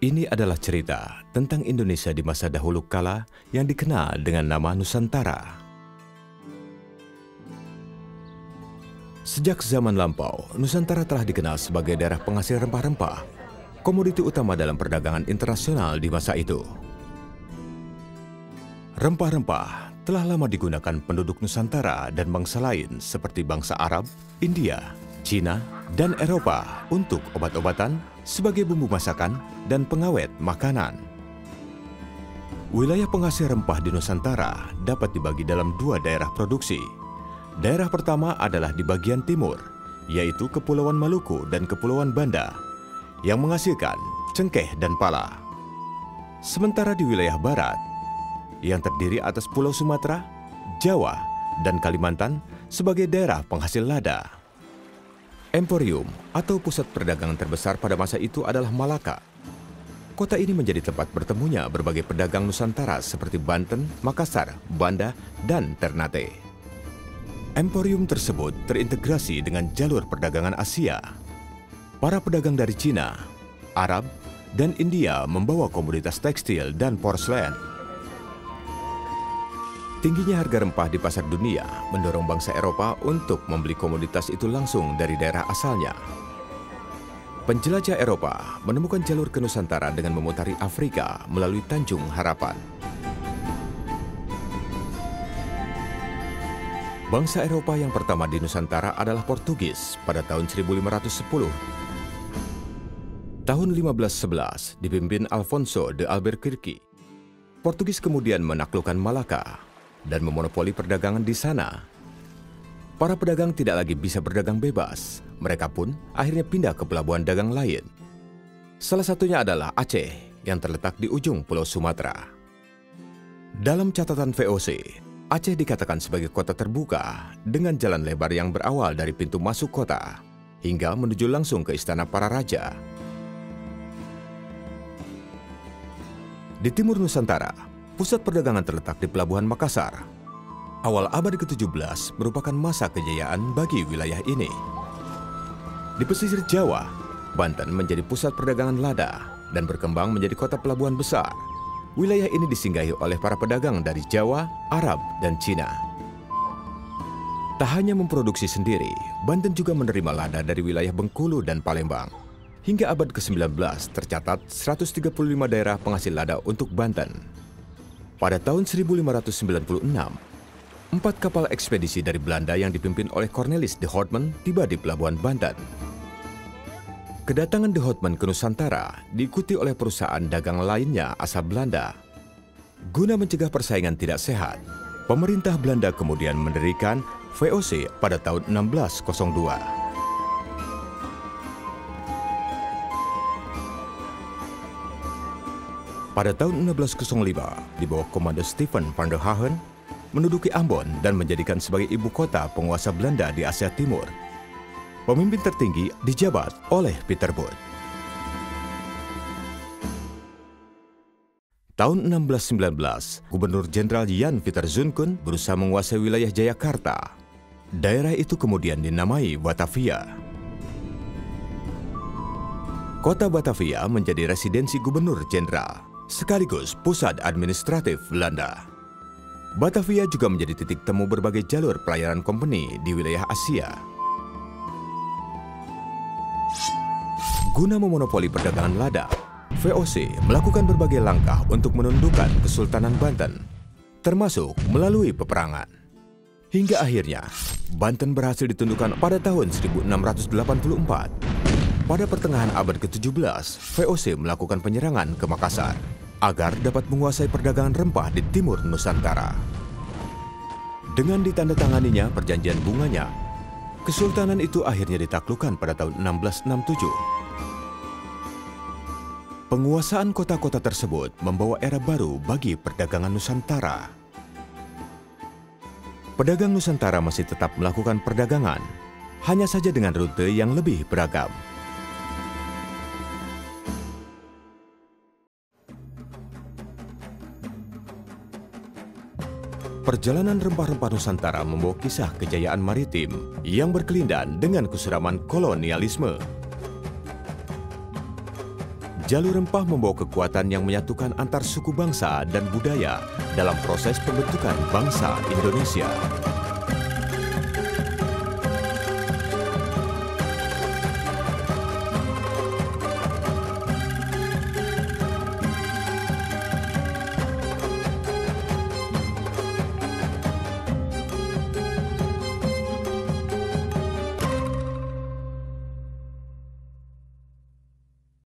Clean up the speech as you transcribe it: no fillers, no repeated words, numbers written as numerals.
Ini adalah cerita tentang Indonesia di masa dahulu kala yang dikenal dengan nama Nusantara. Sejak zaman lampau, Nusantara telah dikenal sebagai daerah penghasil rempah-rempah, komoditi utama dalam perdagangan internasional di masa itu. Rempah-rempah telah lama digunakan penduduk Nusantara dan bangsa lain seperti bangsa Arab, India, Cina, dan Eropa untuk obat-obatan, sebagai bumbu masakan, dan pengawet makanan. Wilayah penghasil rempah di Nusantara dapat dibagi dalam dua daerah produksi. Daerah pertama adalah di bagian timur, yaitu Kepulauan Maluku dan Kepulauan Banda, yang menghasilkan cengkeh dan pala. Sementara di wilayah barat, yang terdiri atas Pulau Sumatera, Jawa, dan Kalimantan sebagai daerah penghasil lada. Emporium atau pusat perdagangan terbesar pada masa itu adalah Malaka. Kota ini menjadi tempat bertemunya berbagai pedagang Nusantara seperti Banten, Makassar, Banda, dan Ternate. Emporium tersebut terintegrasi dengan jalur perdagangan Asia. Para pedagang dari Cina, Arab, dan India membawa komoditas tekstil dan porselen. Tingginya harga rempah di pasar dunia mendorong bangsa Eropa untuk membeli komoditas itu langsung dari daerah asalnya. Penjelajah Eropa menemukan jalur ke Nusantara dengan memutari Afrika melalui Tanjung Harapan. Bangsa Eropa yang pertama di Nusantara adalah Portugis pada tahun 1510. Tahun 1511 dipimpin Alfonso de Albuquerque. Portugis kemudian menaklukkan Malaka dan memonopoli perdagangan di sana. Para pedagang tidak lagi bisa berdagang bebas. Mereka pun akhirnya pindah ke pelabuhan dagang lain. Salah satunya adalah Aceh yang terletak di ujung Pulau Sumatera. Dalam catatan VOC, Aceh dikatakan sebagai kota terbuka dengan jalan lebar yang berawal dari pintu masuk kota hingga menuju langsung ke istana para raja. Di timur Nusantara, pusat perdagangan terletak di Pelabuhan Makassar. Awal abad ke-17 merupakan masa kejayaan bagi wilayah ini. Di pesisir Jawa, Banten menjadi pusat perdagangan lada dan berkembang menjadi kota pelabuhan besar. Wilayah ini disinggahi oleh para pedagang dari Jawa, Arab, dan Cina. Tak hanya memproduksi sendiri, Banten juga menerima lada dari wilayah Bengkulu dan Palembang. Hingga abad ke-19 tercatat 135 daerah penghasil lada untuk Banten. Pada tahun 1596, 4 kapal ekspedisi dari Belanda yang dipimpin oleh Cornelis de Houtman tiba di Pelabuhan Banten. Kedatangan de Houtman ke Nusantara diikuti oleh perusahaan dagang lainnya asal Belanda. Guna mencegah persaingan tidak sehat, pemerintah Belanda kemudian mendirikan VOC pada tahun 1602. Pada tahun 1605, di bawah komando Stephen van der Hagen, menduduki Ambon dan menjadikan sebagai ibu kota penguasa Belanda di Asia Timur. Pemimpin tertinggi dijabat oleh Pieter Both. Tahun 1619, Gubernur Jenderal Jan Pieter Zoon berusaha menguasai wilayah Jayakarta. Daerah itu kemudian dinamai Batavia. Kota Batavia menjadi residensi Gubernur Jenderal, sekaligus pusat administratif Belanda. Batavia juga menjadi titik temu berbagai jalur pelayaran kompeni di wilayah Asia. Guna memonopoli perdagangan lada, VOC melakukan berbagai langkah untuk menundukkan Kesultanan Banten, termasuk melalui peperangan. Hingga akhirnya, Banten berhasil ditundukkan pada tahun 1684. Pada pertengahan abad ke-17, VOC melakukan penyerangan ke Makassar agar dapat menguasai perdagangan rempah di timur Nusantara. Dengan ditandatanganinya perjanjian bunganya, Kesultanan itu akhirnya ditaklukkan pada tahun 1667. Penguasaan kota-kota tersebut membawa era baru bagi perdagangan Nusantara. Pedagang Nusantara masih tetap melakukan perdagangan, hanya saja dengan rute yang lebih beragam. Perjalanan rempah-rempah Nusantara membawa kisah kejayaan maritim yang berkelindan dengan kesuraman kolonialisme. Jalur rempah membawa kekuatan yang menyatukan antar suku bangsa dan budaya dalam proses pembentukan bangsa Indonesia.